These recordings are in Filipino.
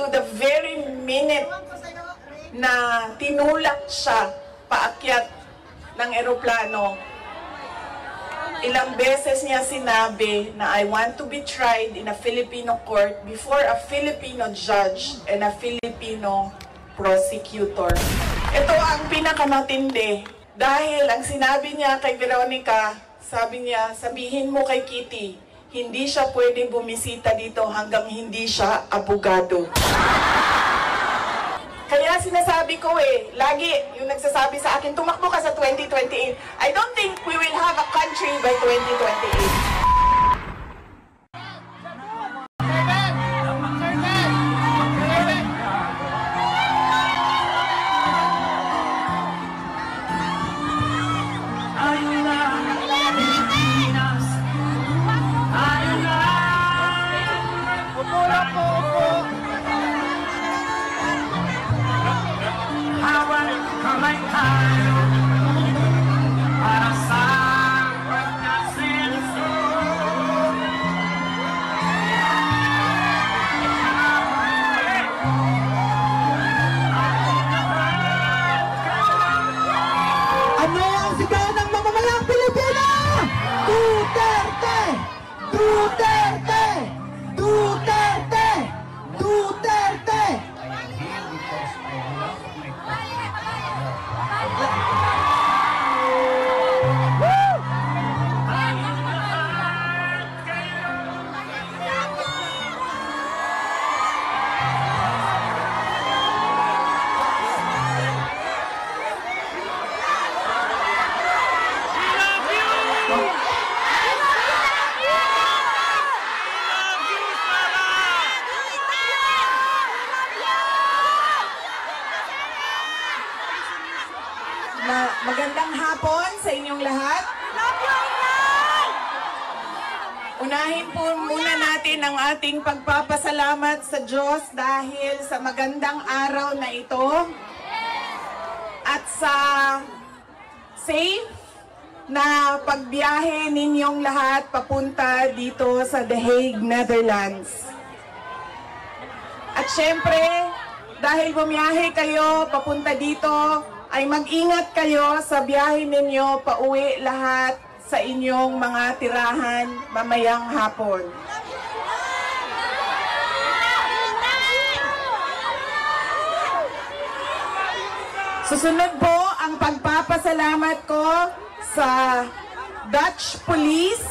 to the very minute na tinulak siya paakyat ng eroplano, ilang beses niya sinabi na I want to be tried in a Filipino court before a Filipino judge and a Filipino prosecutor. Ito ang pinakamatindi dahil ang sinabi niya kay Veronica, sabi niya, sabihin mo kay Kitty, hindi siya pwedeng bumisita dito hanggang hindi siya abogado. Kaya sinasabi ko lagi yung nagsasabi sa akin, tumakbo ka sa 2028. I don't think we will have a country by 2028. Magandang hapon sa inyong lahat. Unahin po muna natin ang ating pagpapasalamat sa Diyos dahil sa magandang araw na ito at sa safe na pagbiyahe ninyong lahat papunta dito sa The Hague, Netherlands. At syempre, dahil bumiyahe kayo papunta dito, ay mag-ingat kayo sa biyahe ninyo pauwi lahat sa inyong mga tirahan mamayang hapon. Susunod po ang pagpapasalamat ko sa Dutch Police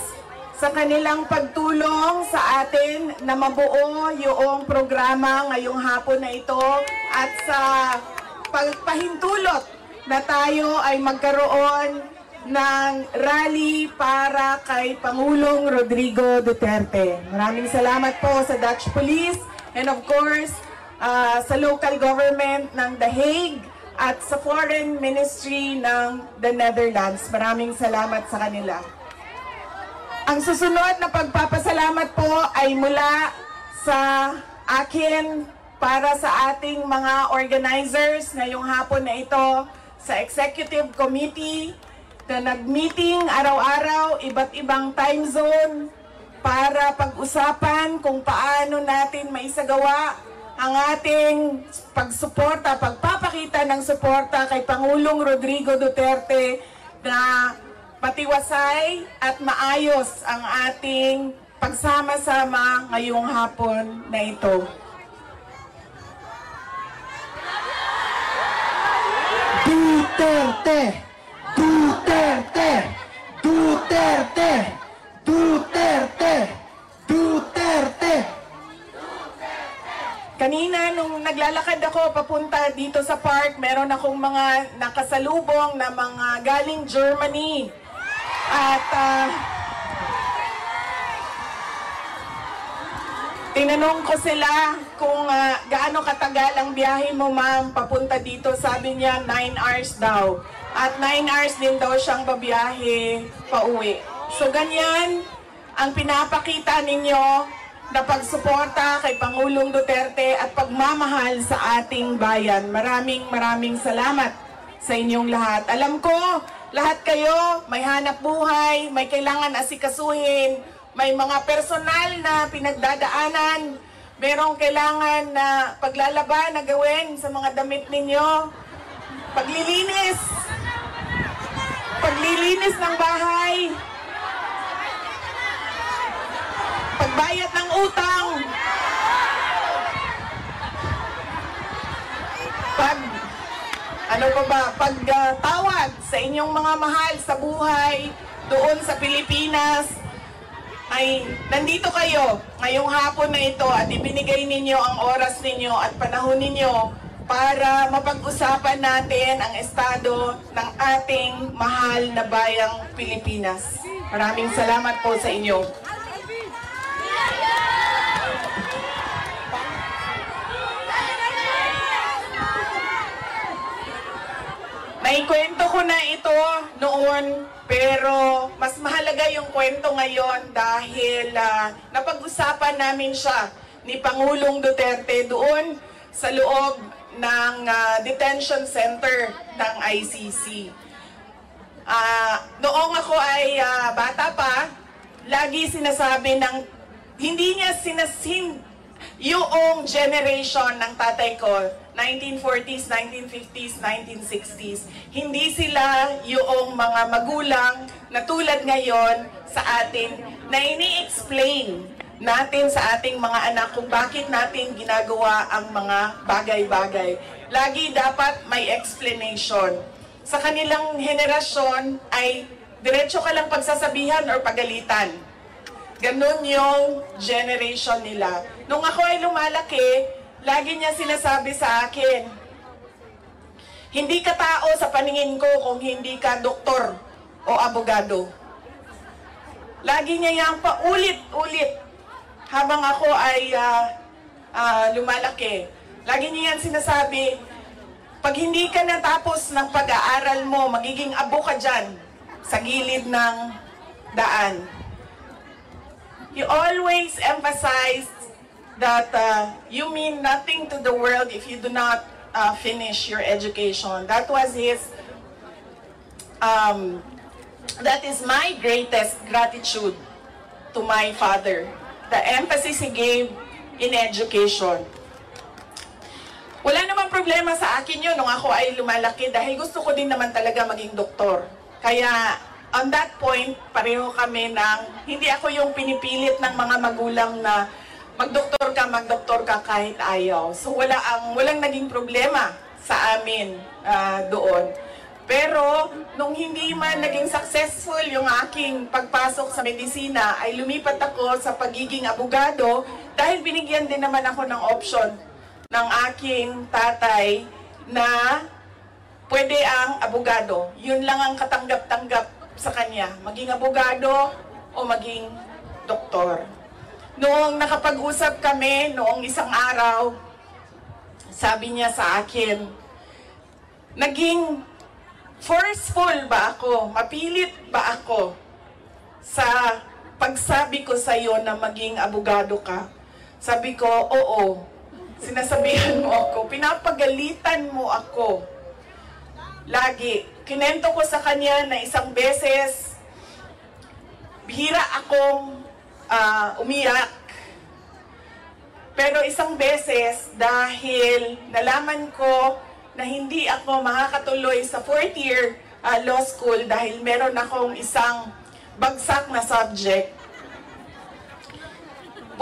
sa kanilang pagtulong sa atin na mabuo yung programa ngayong hapon na ito at sa pagpahintulot na tayo ay magkaroon ng rally para kay Pangulong Rodrigo Duterte. Maraming salamat po sa Dutch Police and of course sa local government ng The Hague at sa Foreign Ministry ng the Netherlands. Maraming salamat sa kanila. Ang susunod na pagpapasalamat po ay mula sa akin para sa ating mga organizers ngayong hapon na ito sa Executive Committee na nag-meeting araw-araw, iba't ibang time zone para pag-usapan kung paano natin maisagawa ang ating pagsuporta, pagpapakita ng suporta kay Pangulong Rodrigo Duterte na patiwasay at maayos ang ating pagsama-sama ngayong hapon na ito. Duterte! Duterte! Duterte! Duterte! Duterte! Kanina nung naglalakad ako papunta dito sa park, meron akong mga nakasalubong na mga galing Germany. At tinanong ko sila kung gaano katagal ang biyahe mo, ma'am, papunta dito. Sabi niya 9 hours daw. At 9 hours din daw siyang babiyahe pauwi. So ganyan ang pinapakita ninyo na pagsuporta kay Pangulong Duterte at pagmamahal sa ating bayan. Maraming salamat sa inyong lahat. Alam ko, lahat kayo may hanap buhay, may kailangan asikasuhin, may mga personal na pinagdadaanan, merong kailangan na paglalaban na gawin sa mga damit ninyo. Paglilinis. Paglilinis ng bahay. Pagbayad ng utang. Pagtawad sa inyong mga mahal sa buhay doon sa Pilipinas. Ay nandito kayo ngayong hapon na ito at ibinigay ninyo ang oras ninyo at panahon ninyo para mapag-usapan natin ang estado ng ating mahal na bayang Pilipinas. Maraming salamat po sa inyo. Naikwento ko na ito noon, pero mas mahalaga yung kwento ngayon dahil napag-usapan namin siya ni Pangulong Duterte doon sa loob ng detention center ng ICC. Noong ako ay bata pa, lagi sinasabi ng hindi niya yung generation ng tatay ko, 1940s, 1950s, 1960s, hindi sila yung mga magulang na tulad ngayon sa atin na ini-explain natin sa ating mga anak kung bakit natin ginagawa ang mga bagay-bagay. Lagi dapat may explanation. Sa kanilang henerasyon ay diretso ka lang pagsasabihan or pagalitan. Ganun yung generation nila. Nung ako ay lumalaki, lagi niya sinasabi sa akin, hindi ka tao sa paningin ko kung hindi ka doktor o abogado. Lagi niya yang paulit-ulit habang ako ay lumalaki. Lagi niya yan sinasabi, pag hindi ka natapos ng pag-aaral mo, magiging abo ka dyan sa gilid ng daan. You always emphasize that you mean nothing to the world if you do not finish your education. That was that is my greatest gratitude to my father. The emphasis he gave in education. Wala namang problema sa akin yun nung ako ay lumalaki dahil gusto ko din naman talaga maging doktor. Kaya on that point, pareho kami ng hindi ako yung pinipilit ng mga magulang na magdoktor ka kahit ayaw. So walang naging problema sa amin doon. Pero nung hindi man naging successful yung aking pagpasok sa medisina, ay lumipat ako sa pagiging abogado dahil binigyan din naman ako ng option ng aking tatay na pwede ang abogado. Yun lang ang katanggap-tanggap sa kanya, maging abogado o maging doktor. Noong nakapag-usap kami, noong isang araw, sabi niya sa akin, naging forceful ba ako? Mapilit ba ako sa pagsabi ko sa iyo na maging abogado ka? Sabi ko, oo. Sinasabihan mo ako, pinapagalitan mo ako. Lagi. Kinento ko sa kanya na isang beses, bihira akong umiyak. Pero isang beses, dahil nalaman ko na hindi ako makakatuloy sa 4th year law school dahil meron akong isang bagsak na subject.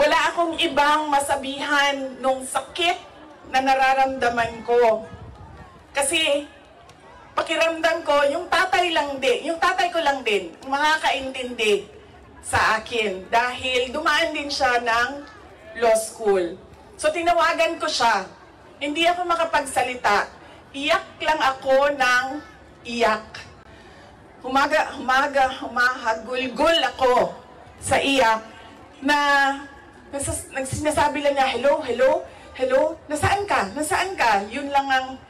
Wala akong ibang masabihan nung sakit na nararamdaman ko. Kasi pakiramdam ko, yung tatay ko lang din, makakaintindi sa akin dahil dumaan din siya ng law school. So tinawagan ko siya. Hindi ako makapagsalita. Iyak lang ako ng iyak. Humahagulgul ako sa iyak na sinasabi lang niya, hello, hello, hello, nasaan ka? Nasaan ka? Yun lang ang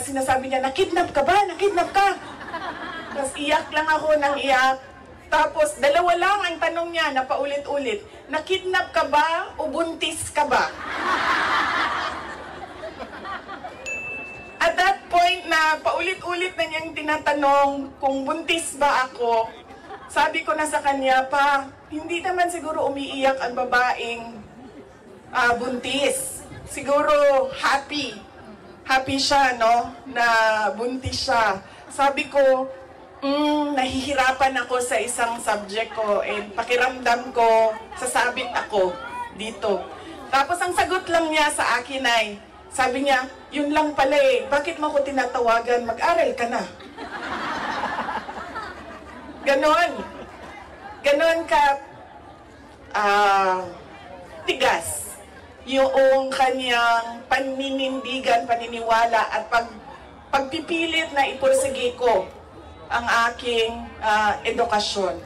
sinasabi niya, nakidnap ka ba? Nakidnap ka? Tapos iyak lang ako ng iyak. Tapos dalawa lang ang tanong niya na paulit-ulit, nakidnap ka ba o buntis ka ba? At that point na paulit-ulit na niyang tinatanong kung buntis ba ako, sabi ko na sa kanya, pa, hindi naman siguro umiiyak ang babaeng buntis. Siguro happy. Happy siya, no? Na buntis siya. Sabi ko, nahihirapan ako sa isang subject ko and pakiramdam ko, sasabit ako dito. Tapos ang sagot lang niya sa akin ay, sabi niya, yun lang pala eh, bakit mo ko tinatawagan, mag-aral ka na. Ganon. Ganon ka tigas yung kanyang paninindigan, paniniwala at pagpipilit na ipursige ko ang aking edukasyon.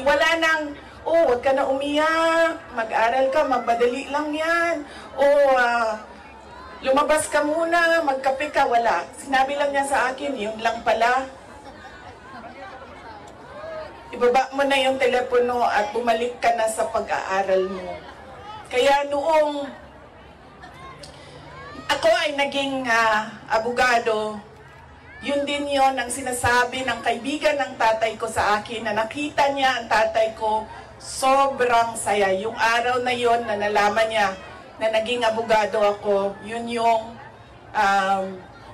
Wala nang, huwag ka na umiyak, mag-aral ka, magbadali lang yan. Lumabas ka muna, magkape ka, wala. Sinabi lang niya sa akin, yun lang pala. Ibaba mo na yung telepono at bumalik ka na sa pag-aaral mo. Kaya noong ako ay naging abogado, yun din yon ang sinasabi ng kaibigan ng tatay ko sa akin na nakita niya ang tatay ko, sobrang saya. Yung araw na yon na nalaman niya na naging abogado ako, yun yung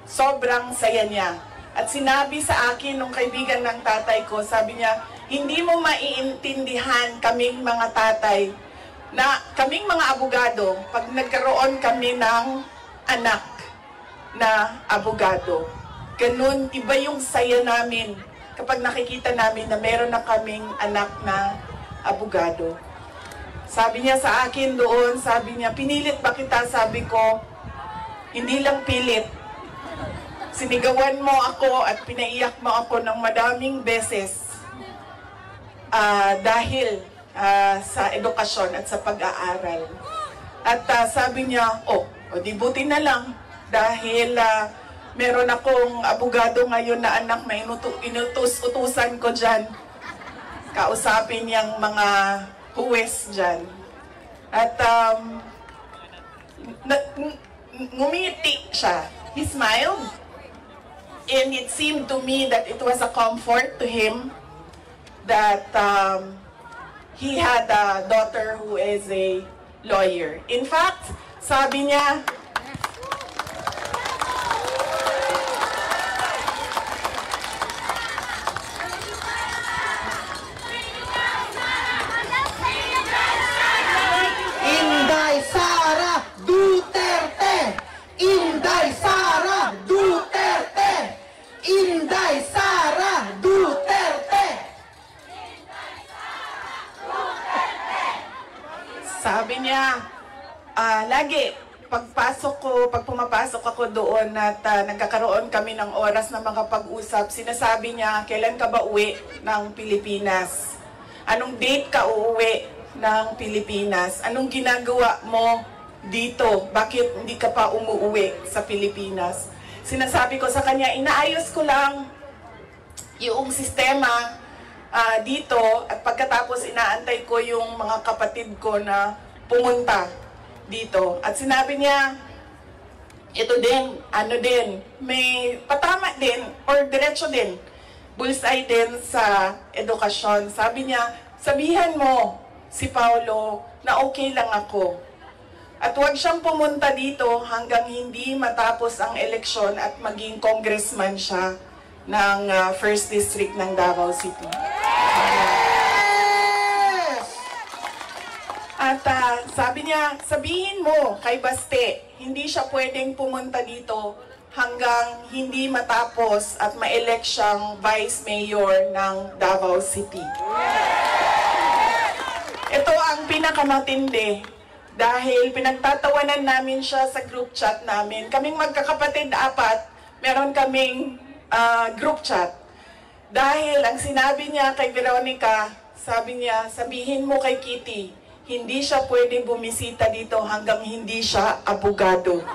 sobrang saya niya. At sinabi sa akin ng kaibigan ng tatay ko, sabi niya, hindi mo maiintindihan kaming mga tatay na kaming mga abogado pag nagkaroon kami ng anak na abogado. Ganun, iba yung saya namin kapag nakikita namin na meron na kaming anak na abogado. Sabi niya sa akin doon, sabi niya, pinilit ba kita? Sabi ko, hindi lang pilit. Sinigawan mo ako at pinaiyak mo ako ng madaming beses dahil sa edukasyon at sa pag-aaral. At sabi niya, di buti na lang dahil meron akong abogado ngayon na anak na inutos-utusan ko dyan. Kausapin niyang mga huwes dyan. At ngumiti siya. He smiled. And it seemed to me that it was a comfort to him that he had a daughter who is a lawyer. In fact, sabi niya, Inday Sara Duterte! Inday Sara Duterte! Inday Sara Duterte! sabi niya, lagi, pag pumapasok ako doon at nagkakaroon kami ng oras na makapag-usap, sinasabi niya, kailan ka ba uwi ng Pilipinas? Anong date ka uuwi ng Pilipinas? Anong ginagawa mo dito? Bakit hindi ka pa umuwi sa Pilipinas? Sinasabi ko sa kanya, inaayos ko lang yung sistema dito at pagkatapos inaantay ko yung mga kapatid ko na pumunta dito. At sinabi niya, ito din, may patama din or diretso din, bullseye din sa edukasyon. Sabi niya, sabihan mo si Paulo na okay lang ako. At huwag siyang pumunta dito hanggang hindi matapos ang eleksyon at maging congressman siya ng 1st District ng Davao City. Yes! At sabi niya, sabihin mo kay Baste, hindi siya pwedeng pumunta dito hanggang hindi matapos at ma-elect siyang Vice Mayor ng Davao City. Ito ang pinakamatindi dahil pinagtatawanan namin siya sa group chat namin. Kaming magkakapatid 4, meron kaming group chat. Dahil ang sinabi niya kay Veronica, sabi niya, sabihin mo kay Kitty, hindi siya pwedeng bumisita dito hanggang hindi siya abogado.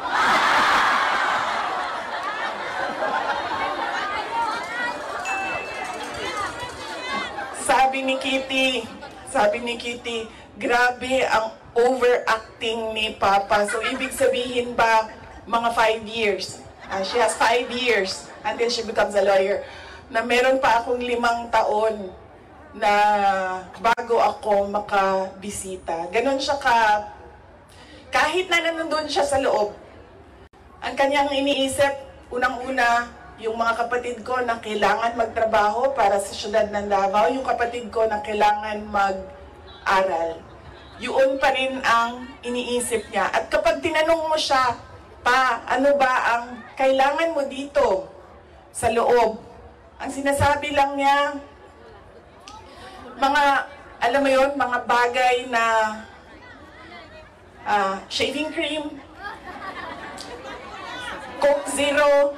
Sabi ni Kitty, grabe ang overacting ni Papa. So, ibig sabihin ba, mga 5 years. She has 5 years until she becomes a lawyer. Na meron pa akong 5 taon na bago ako makabisita. Ganon siya kahit na nandun siya sa loob, ang kanyang iniisip, unang-una, yung mga kapatid ko na kailangan magtrabaho para sa syudad ng Davao, yung kapatid ko na kailangan mag-aral. Yun pa rin ang iniisip niya. At kapag tinanong mo siya, pa, ano ba ang kailangan mo dito sa loob? Ang sinasabi lang niya, mga, alam mo yun, mga bagay na shaving cream, Coke Zero,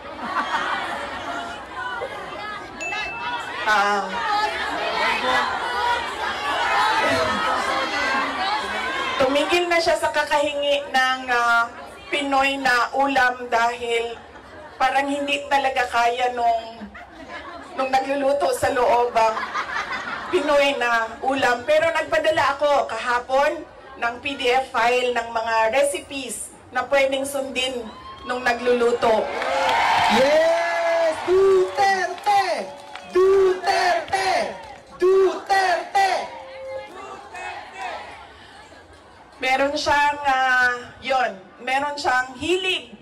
tumigil na siya sa kakahingi ng Pinoy na ulam dahil parang hindi talaga kaya nung nagluluto sa loob ang Pinoy na ulam. Pero nagpadala ako kahapon ng PDF file ng mga recipes na pwedeng sundin nung nagluluto. Yes! Duterte! Duterte! Duterte! Meron siyang, meron siyang hilig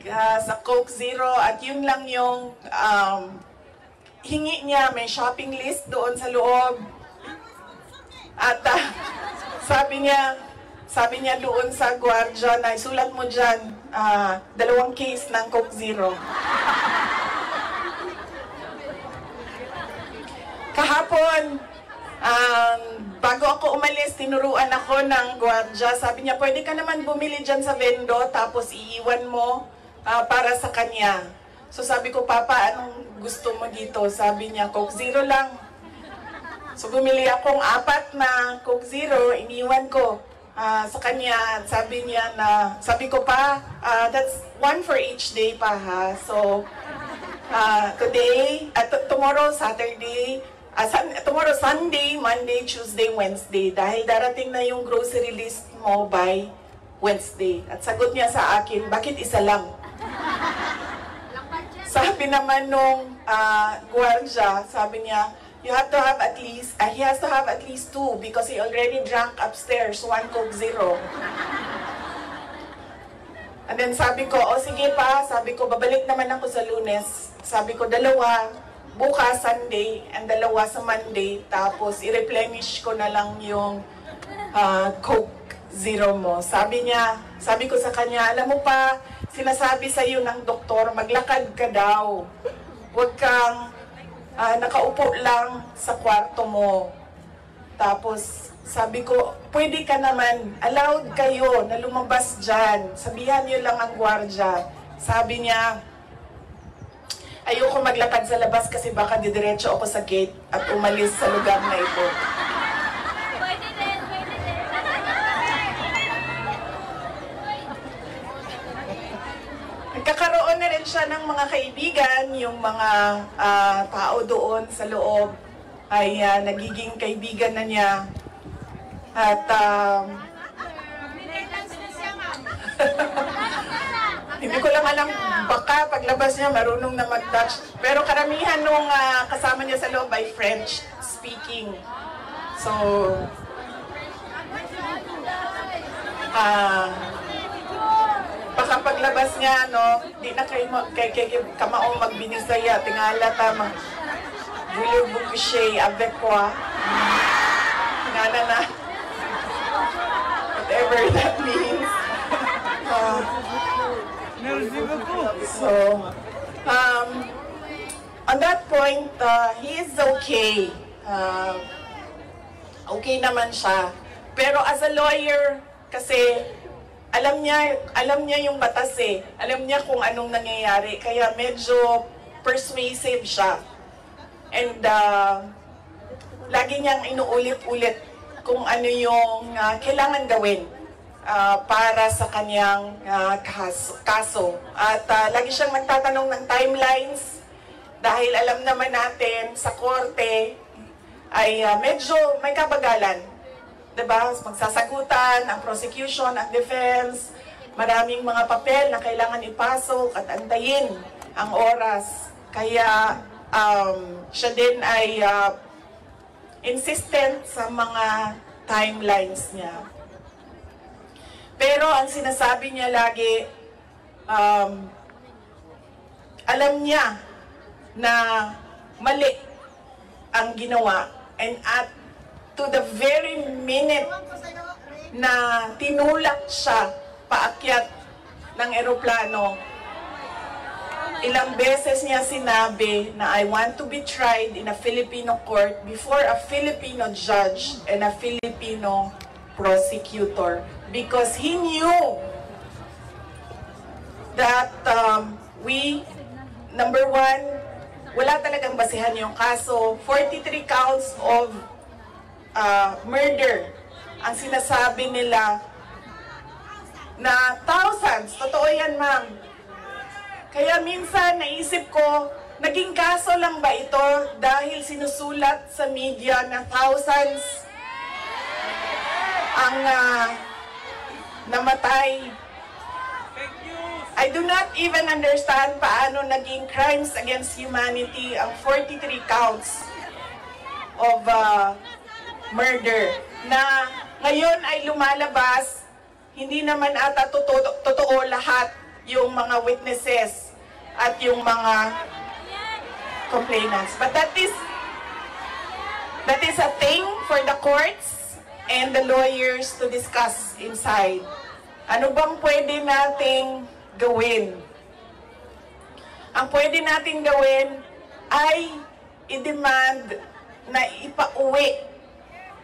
sa Coke Zero at yun lang yung hingi niya. May shopping list doon sa loob. At sabi niya doon sa gwardiya na isulat mo dyan, 2 case ng Coke Zero. Kahapon, bago ako umalis, tinuruan ako ng gwardiya. Sabi niya, pwede ka naman bumili dyan sa vendo, tapos iiwan mo para sa kanya. So sabi ko, Papa, anong gusto mo dito? Sabi niya, Coke Zero lang. So bumili akong 4 na Coke Zero, iniwan ko sa kanya. Sabi ko pa, that's 1 for each day pa ha. So today, tomorrow, Saturday, tomorrow Sunday, Monday, Tuesday, Wednesday. Dahil darating na yung grocery list mo by Wednesday. At sagot niya sa akin, bakit isa lang? Sabi naman nung gwardiya, sabi niya, he has to have at least 2 because he already drank upstairs 1 Coke Zero. And then sabi ko, sige pa, sabi ko, babalik naman ako sa Lunes. Sabi ko, 2 bukas Sunday and 2 sa Monday, tapos i-replenish ko na lang yung Coke Zero mo. Sabi ko sa kanya, alam mo pa, sinasabi sa iyo ng doktor, maglakad ka daw. Huwag kang nakaupo lang sa kwarto mo. Tapos sabi ko, pwede ka naman, allowed kayo na lumabas dyan. Sabihan niyo lang ang gwardiya. Sabi niya, ayoko maglakad sa labas kasi baka didiretso ako sa gate at umalis sa lugar na ito. Nagkakaroon na rin siya ng mga kaibigan, yung mga tao doon sa loob ay nagiging kaibigan na niya. At hindi ko lang alam, baka paglabas niya marunong na mag-Dutch. Pero karamihan nung kasama niya sa loob ay French speaking. So, baka paglabas niya, no, di na kay kamaong magbinisaya, tingala tama. Voulez vous coucher avec quoi? Tingala na. Whatever that means. So, on that point, he is okay. Okay naman siya. Pero as a lawyer, kasi alam niya yung batas eh. Alam niya kung anong nangyayari. Kaya medyo persuasive siya. And lagi niyang inuulit-ulit kung ano yung kailangan gawin para sa kanyang kaso. At lagi siyang nagtatanong ng timelines dahil alam naman natin sa korte ay medyo may kabagalan. Diba? Magsasagutan ang prosecution, ang defense, maraming mga papel na kailangan ipasok at antayin ang oras. Kaya siya din ay insistent sa mga timelines niya. Pero ang sinasabi niya lagi, alam niya na mali ang ginawa. And at to the very minute na tinulak siya paakyat ng eroplano, ilang beses niya sinabi na I want to be tried in a Filipino court before a Filipino judge and a Filipino prosecutor, because he knew that number one, wala talagang basihan yung kaso. 43 counts of murder ang sinasabi nila na thousands. Totoo yan, ma'am. Kaya minsan naisip ko, naging kaso lang ba ito dahil sinusulat sa media na thousands ang namatay? I do not even understand paano naging crimes against humanity ang 43 counts of murder na ngayon ay lumalabas. Hindi naman ata totoo lahat yung mga witnesses at yung mga complainants. But that is a thing for the courts and the lawyers to discuss inside. Ano bang pwede nating gawin? Ang pwede natin gawin ay i-demand na ipauwi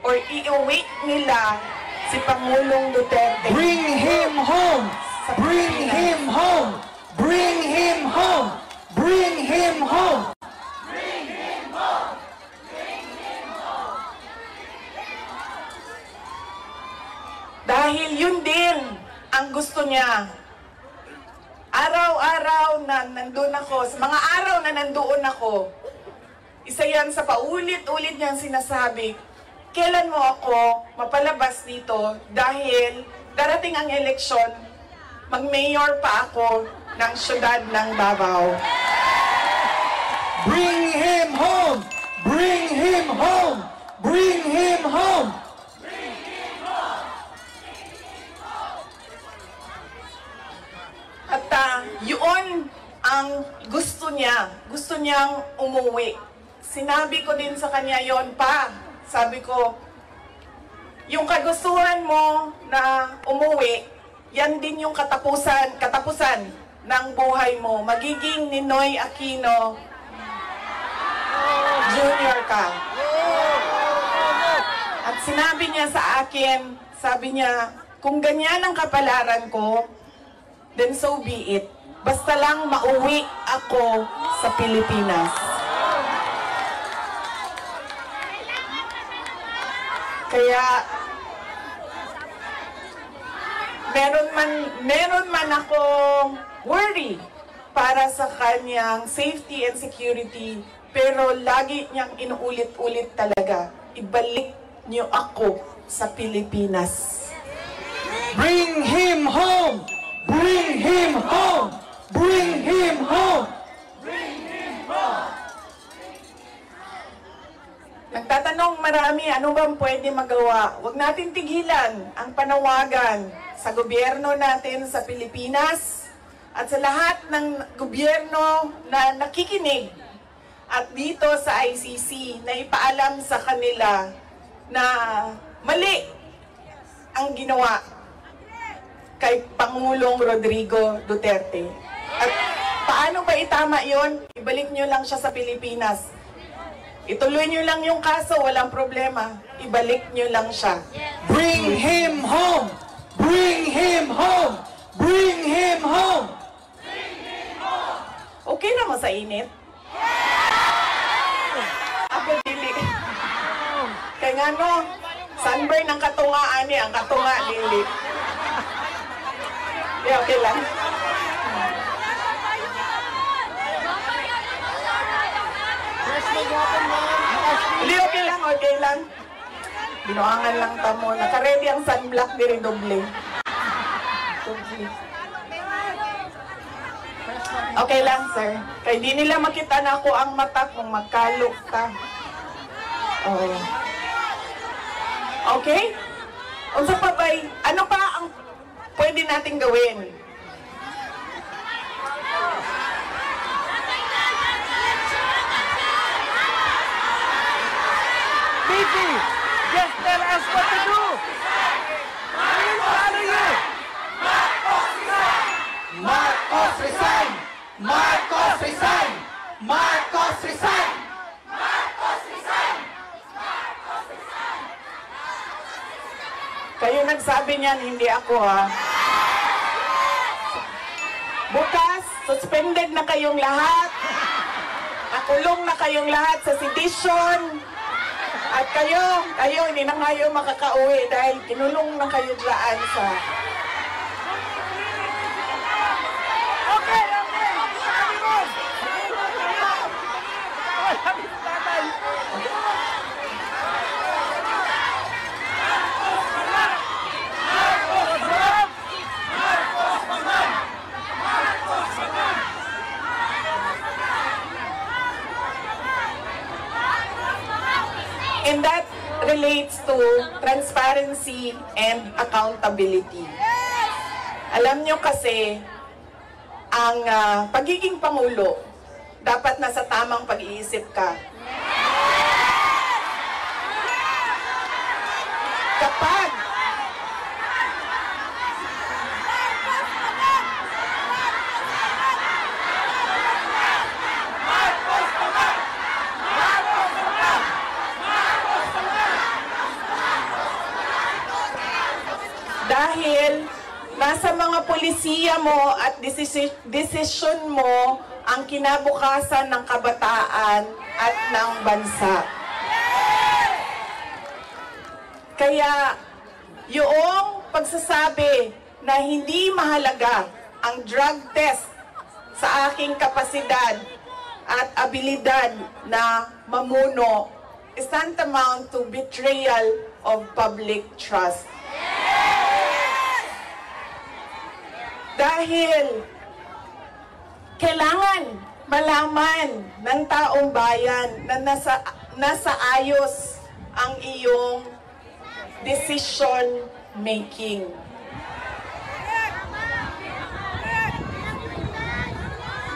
or iuwi nila si Pangulong Duterte. Bring him home! Bring him home! Bring him home! Bring him home! Bring him home! Bring him home! Dahil yun din ang gusto niya. Araw-araw na nandun ako, sa mga araw na nandoon ako, isa yan sa paulit-ulit niyang sinasabi, kailan mo ako mapalabas dito dahil darating ang eleksyon, mag-mayor pa ako ng syudad ng Davao. Bring him home! Bring him home! Bring him home! At yun ang gusto niya. Gusto niyang umuwi. Sinabi ko din sa kanya yon pa. Sabi ko, yung kagustuhan mo na umuwi, yan din yung katapusan ng buhay mo. Magiging Ninoy Aquino Jr. ka. At sinabi niya sa akin, sabi niya, kung ganyan ang kapalaran ko, then so be it. Basta lang mauwi ako sa Pilipinas. Kaya meron man akong worry para sa kanyang safety and security, pero lagi niyang inuulit-ulit talaga, ibalik niyo ako sa Pilipinas. Bring him home! Bring him home! Bring him home! Bring him home! Nagtatanong marami, ano bang pwede magawa? Huwag natin tigilan ang panawagan sa gobyerno natin sa Pilipinas at sa lahat ng gobyerno na nakikinig at dito sa ICC na ipaalam sa kanila na mali ang ginawa kay Pangulong Rodrigo Duterte. At paano ba itama yon? Ibalik nyo lang siya sa Pilipinas. Ituloy nyo lang yung kaso, walang problema. Ibalik nyo lang siya. Bring him home! Bring him home! Bring him home! Okay na mo sa init? Ako dili. Kaya nga no, sunburn ang katungaan niya, ang katunga dili. Okay lang. Hindi, okay lang, okay lang. Binuangan lang tamo. Naka-ready ang sunblock diri doble. Okay lang, sir. Kaya di nila makita na ako ang mata kung magkalok ka. Okay? Unsa pa ba'y, ano pa ang pwede natin gawin? Vicky, just tell us what to do. We will follow you. Marcos resign! Marcos resign! Marcos resign! Marcos resign! Kayo nagsabi niyan, hindi ako ha. Bukas, suspended na kayong lahat. Nakulong na kayong lahat sa sedition. At kayo, hindi na kayo makakauwi dahil kinulong na kayo dyan sa... Okay! And that relates to transparency and accountability. Alam nyo kasi, ang pagiging Pangulo, dapat nasa tamang pag-iisip ka. Kapag dahil nasa mga polisiya mo at desisyon mo ang kinabukasan ng kabataan at ng bansa. Kaya yung pagsasabi na hindi mahalaga ang drug test sa aking kapasidad at abilidad na mamuno is tantamount to betrayal of public trust. Dahil kailangan malaman ng taong bayan na nasa ayos ang iyong decision making.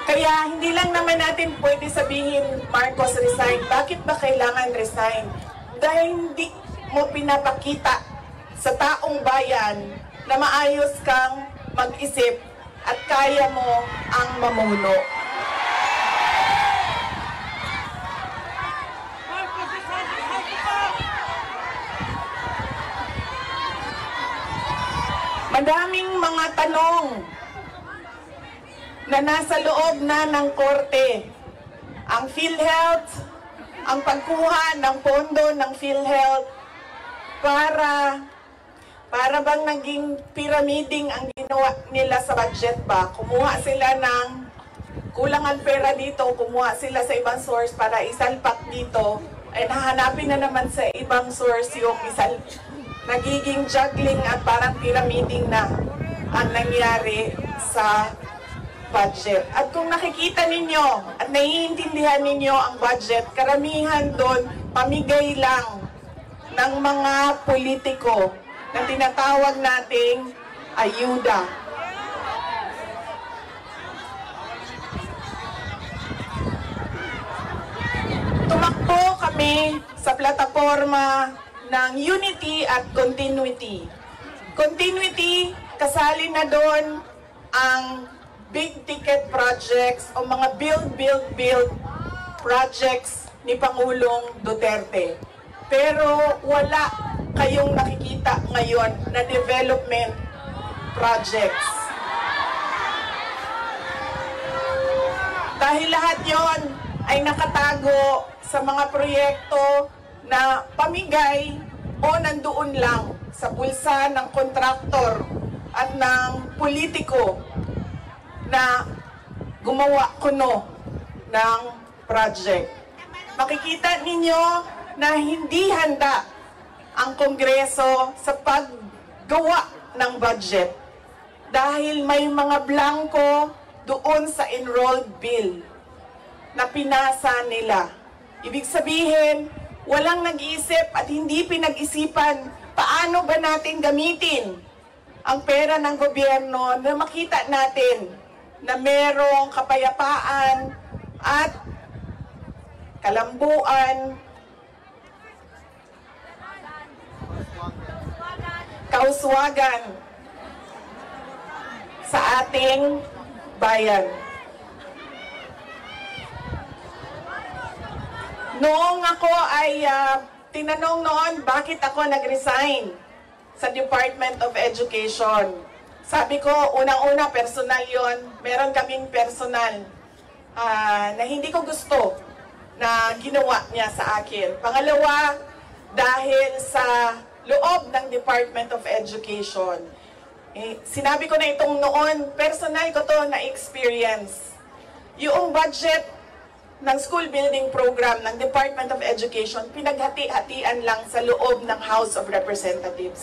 Kaya hindi lang naman natin pwede sabihin, Marcos resign. Bakit ba kailangan resign? Dahil hindi mo pinapakita sa taong bayan na maayos kang mag-isip at kaya mo ang mamuno. Madaming mga tanong na nasa loob na ng korte. Ang PhilHealth, ang pagkuha ng pondo ng PhilHealth para bang naging pyramiding ang ginawa nila sa budget ba? Kumuha sila ng kulangan pera dito, kumuha sila sa ibang source para isalpak dito, ay nahanapin na naman sa ibang source yung nagiging juggling at parang pyramiding na ang nangyari sa budget. At kung nakikita ninyo at naiintindihan ninyo ang budget, karamihan doon pamigay lang ng mga politiko na tinatawag nating ayuda. Tumakbo kami sa plataforma ng unity at continuity. Continuity, kasali na doon ang big ticket projects o mga build projects ni Pangulong Duterte. Pero wala kayong nakikita ngayon na development projects. Dahil lahat yon ay nakatago sa mga proyekto na pamigay o nandoon lang sa bulsa ng kontraktor at ng politiko na gumawa kuno ng project. Makikita ninyo na hindi handa ang Kongreso sa paggawa ng budget dahil may mga blanco doon sa enrolled bill na pinasa nila. Ibig sabihin, walang nag-iisip at hindi pinag-isipan paano ba natin gamitin ang pera ng gobyerno na makita natin na merong kapayapaan at kalambuan, kauswagan sa ating bayan. Noong ako ay tinanong noon bakit ako nag-resign sa Department of Education. Sabi ko, unang-una, personal yon. Meron kaming personal na hindi ko gusto na ginawa niya sa akin. Pangalawa, dahil sa loob ng Department of Education. Sinabi ko na itong noon, personal ko to na experience. Yung budget ng school building program ng Department of Education, pinaghati-hatian lang sa loob ng House of Representatives.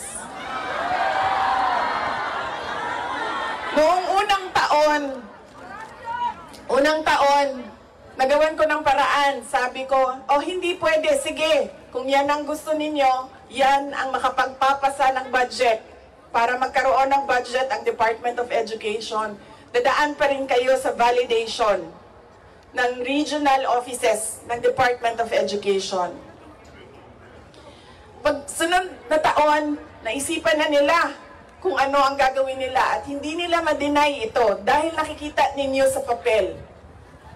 Noong unang taon, nagawan ko ng paraan. Sabi ko, hindi pwede, sige, kung yan ang gusto ninyo, yan ang makapagpapasa ng budget. Para magkaroon ng budget ang Department of Education, dadaan pa rin kayo sa validation ng regional offices ng Department of Education. Pag sunod na taon, naisipan na nila kung ano ang gagawin nila at hindi nila ma-deny ito dahil nakikita ninyo sa papel.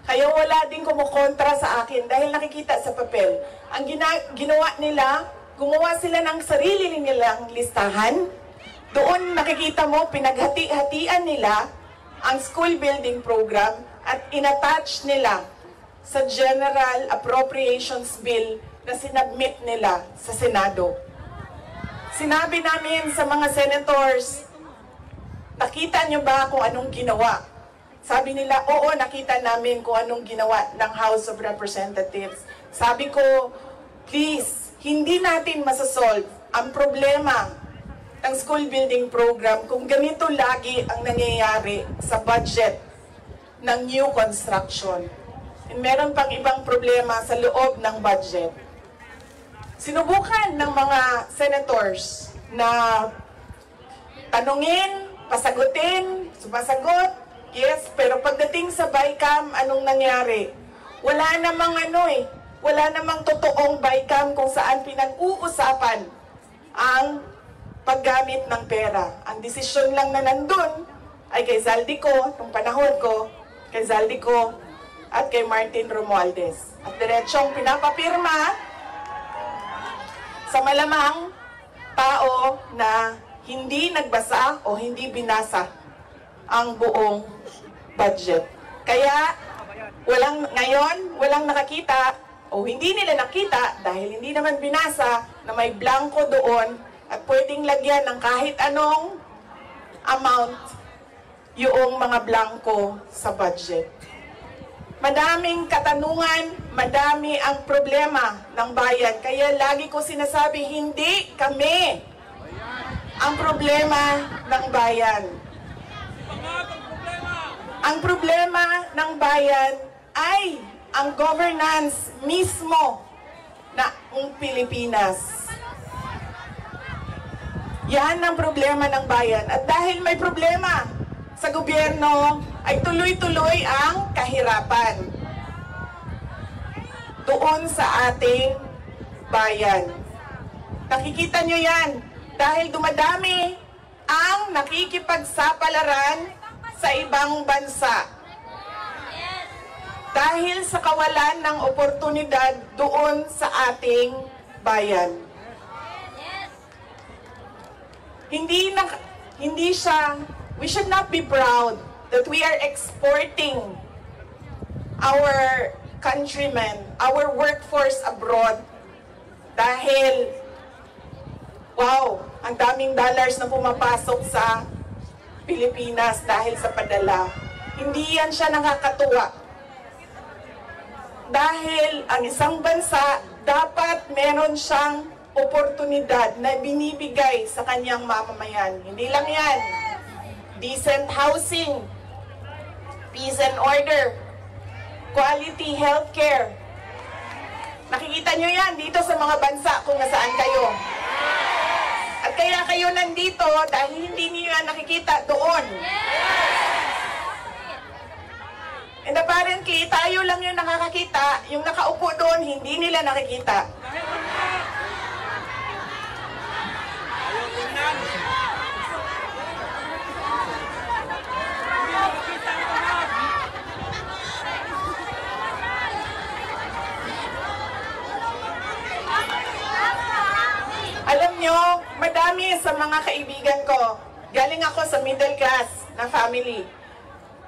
Kaya wala din kumukontra sa akin dahil nakikita sa papel. Ang ginawa nila, gumawa sila ng sarili nilang listahan. Doon nakikita mo, pinaghati-hatian nila ang school building program at inattach nila sa General Appropriations Bill na sinabmit nila sa Senado. Sinabi namin sa mga senators, nakita nyo ba kung anong ginawa? Sabi nila, oo, nakita namin kung anong ginawa ng House of Representatives. Sabi ko, please, hindi natin masasolve ang problema ng school building program kung ganito lagi ang nangyayari sa budget ng new construction. And meron pang ibang problema sa loob ng budget. Sinubukan ng mga senators na tanungin, pasagutin, sumasagot, yes, pero pagdating sa BICAM, anong nangyari? Wala namang totoong BICAM kung saan pinag-uusapan ang paggamit ng pera. Ang desisyon lang na nandun ay kay Zaldico, nung panahon ko, kay Zaldico at kay Martin Romualdez. At diretsong pinapapirma sa malamang tao na hindi nagbasa o hindi binasa ang buong budget. Kaya walang nakakita o hindi nila nakita dahil hindi naman binasa na may blanco doon at pwedeng lagyan ng kahit anong amount yung mga blanco sa budget. Madaming katanungan, madami ang problema ng bayan. Kaya lagi ko sinasabi, hindi kami ang problema ng bayan. Ang problema ng bayan ay ang governance mismo ng Pilipinas. Yan ang problema ng bayan. At dahil may problema sa gobyerno, ay tuloy-tuloy ang kahirapan doon sa ating bayan. Nakikita nyo yan dahil dumadami ang nakikipagsapalaran sa ibang bansa. Dahil sa kawalan ng oportunidad doon sa ating bayan. We should not be proud that we are exporting our countrymen, our workforce abroad dahil, wow, ang daming dollars na pumapasok sa Pilipinas dahil sa padala. Hindi yan siya nakakatuwa. Dahil ang isang bansa, dapat meron siyang oportunidad na binibigay sa kanyang mamamayan. Hindi lang yan. Decent housing, peace and order, quality healthcare. Nakikita nyo yan dito sa mga bansa kung nasaan kayo. At At kaya kayo nandito dahil hindi niyo yan nakikita doon. And apparently, tayo lang yung nakakakita, yung nakaupo doon, hindi nila nakikita. Alam nyo, madami sa mga kaibigan ko, galing ako sa middle class na family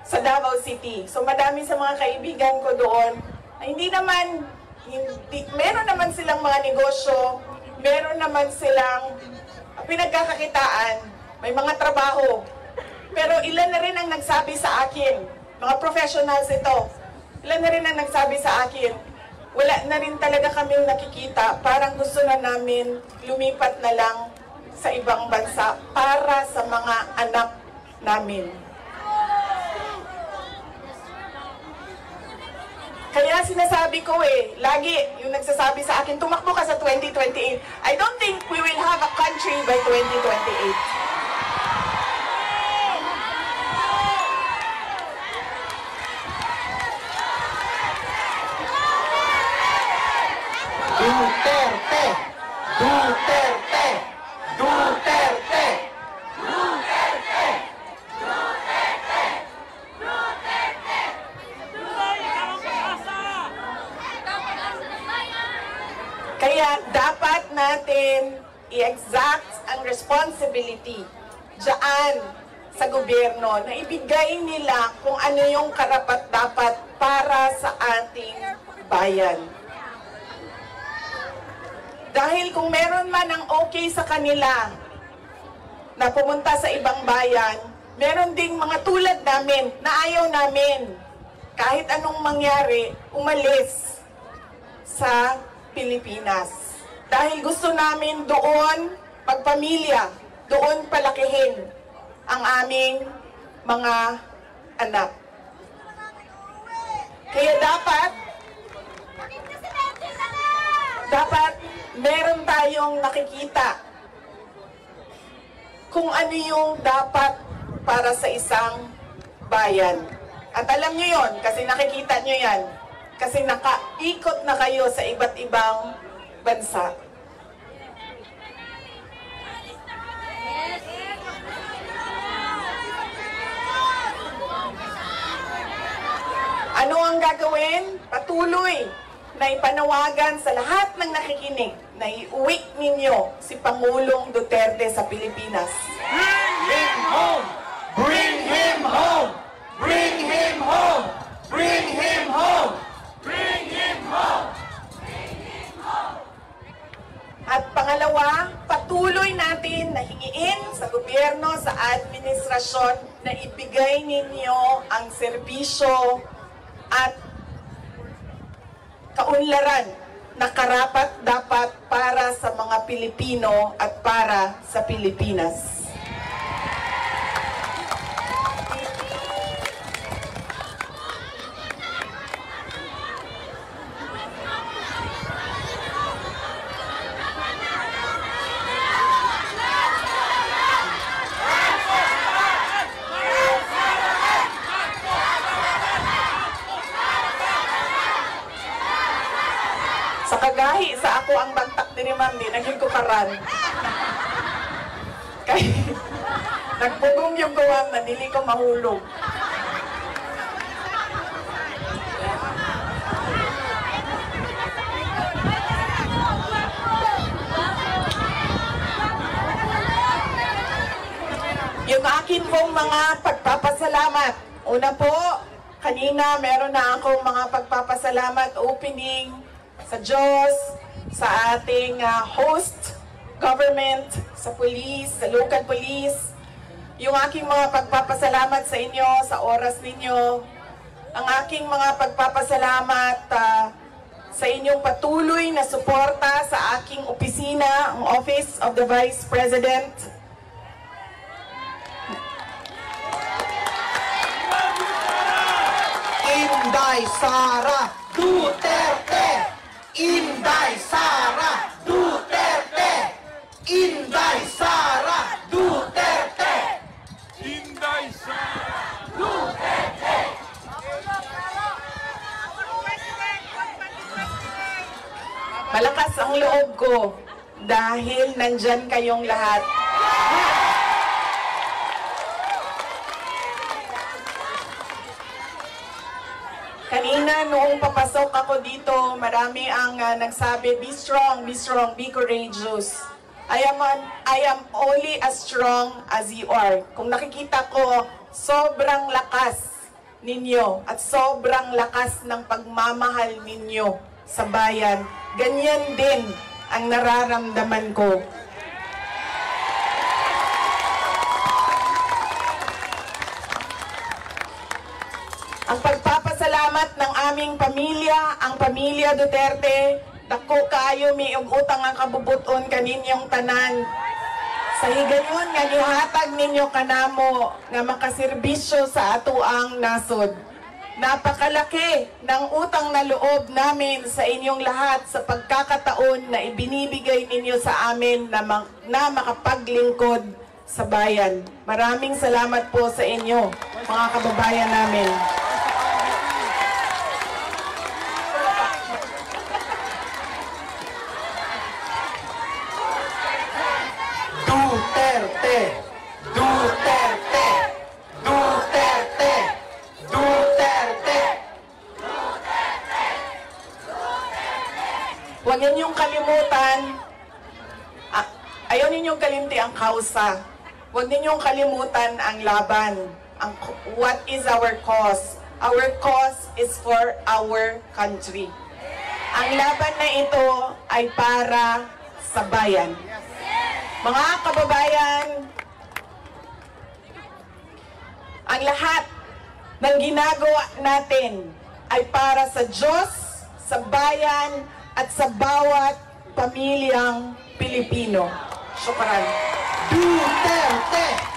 sa Davao City. So madami sa mga kaibigan ko doon, ay meron naman silang mga negosyo, meron naman silang pinagkakakitaan, may mga trabaho. Pero ilan na rin ang nagsabi sa akin, mga professionals ito, ilan na rin ang nagsabi sa akin, wala na rin talaga kaming nakikita, parang gusto na namin lumipat na lang sa ibang bansa para sa mga anak namin. Kaya sinasabi ko lagi yung nagsasabi sa akin, tumakbo ka sa 2028. I don't think we will have a country by 2028. Duterte! Duterte! Duterte! Kaya dapat natin i-exact ang responsibility diyan sa gobyerno na ibigay nila kung ano yung karapat-dapat para sa ating bayan. Dahil kung meron man ang okay sa kanila na pumunta sa ibang bayan, meron ding mga tulad namin na ayaw namin kahit anong mangyari umalis sa Pilipinas. Dahil gusto namin doon magpamilya, doon palakihin ang aming mga anak. Kaya dapat meron tayong nakikita kung ano yung dapat para sa isang bayan. At alam nyo yon kasi nakikita nyo yan. Kasi nakaikot na kayo sa iba't ibang bansa. Ano ang gagawin? Patuloy na ipanawagan sa lahat ng nakikinig na iuwi ninyo si Pangulong Duterte sa Pilipinas. Bring him home! Bring him home! Bring him home! Bring him home! Bring him home! Bring him home! At pangalawa, patuloy natin na hingiin sa gobyerno, sa administrasyon na ibigay ninyo ang serbisyo at kaunlaran na karapat-dapat para sa mga Pilipino at para sa Pilipinas. Sa kagahi, sa ako ang bagtak din ni Ma'am, di naging ko karan. Kaya, nagbugong yung gawang na dili ko mahulog. Yung akin pong mga pagpapasalamat. Una po, kanina meron na akong mga pagpapasalamat opening sa Diyos, sa ating host government, sa police, sa local police. Yung aking mga pagpapasalamat sa inyo, sa oras ninyo. Ang aking mga pagpapasalamat sa inyong patuloy na suporta sa aking opisina, ang Office of the Vice President. Inday Sara Duterte! Inday Sara Duterte! Inday Sara Malakas ang loob ko dahil nandyan kayong lahat. Kanina, noong papasok ako dito, marami ang nagsabi, be strong, be courageous. I am only as strong as you are. Kung nakikita ko, sobrang lakas ninyo at sobrang lakas ng pagmamahal ninyo sa bayan. Ganyan din ang nararamdaman ko. Ang pagpapasalamat ng aming pamilya, ang pamilya Duterte, dako kayo may utang ang kabubuton kaninyong tanan. Sa higayon nga gihatag ninyo kanamo nga makaserbisyo sa atuang nasod. Napakalaki ng utang na loob namin sa inyong lahat sa pagkakataon na ibinibigay ninyo sa amin na makapaglingkod sa bayan. Maraming salamat po sa inyo, mga kababayan namin. Duterte! Duterte! Duterte! Duterte! Huwag ninyong kalimutan, ayaw ninyong kalimti ang kausa. Huwag ninyong kalimutan ang laban. What is our cause? Our cause is for our country. Ang laban na ito ay para sa bayan. Mga kababayan, ang lahat ng ginagawa natin ay para sa Diyos, sa bayan, at sa bawat pamilyang Pilipino. Syukran. Duterte!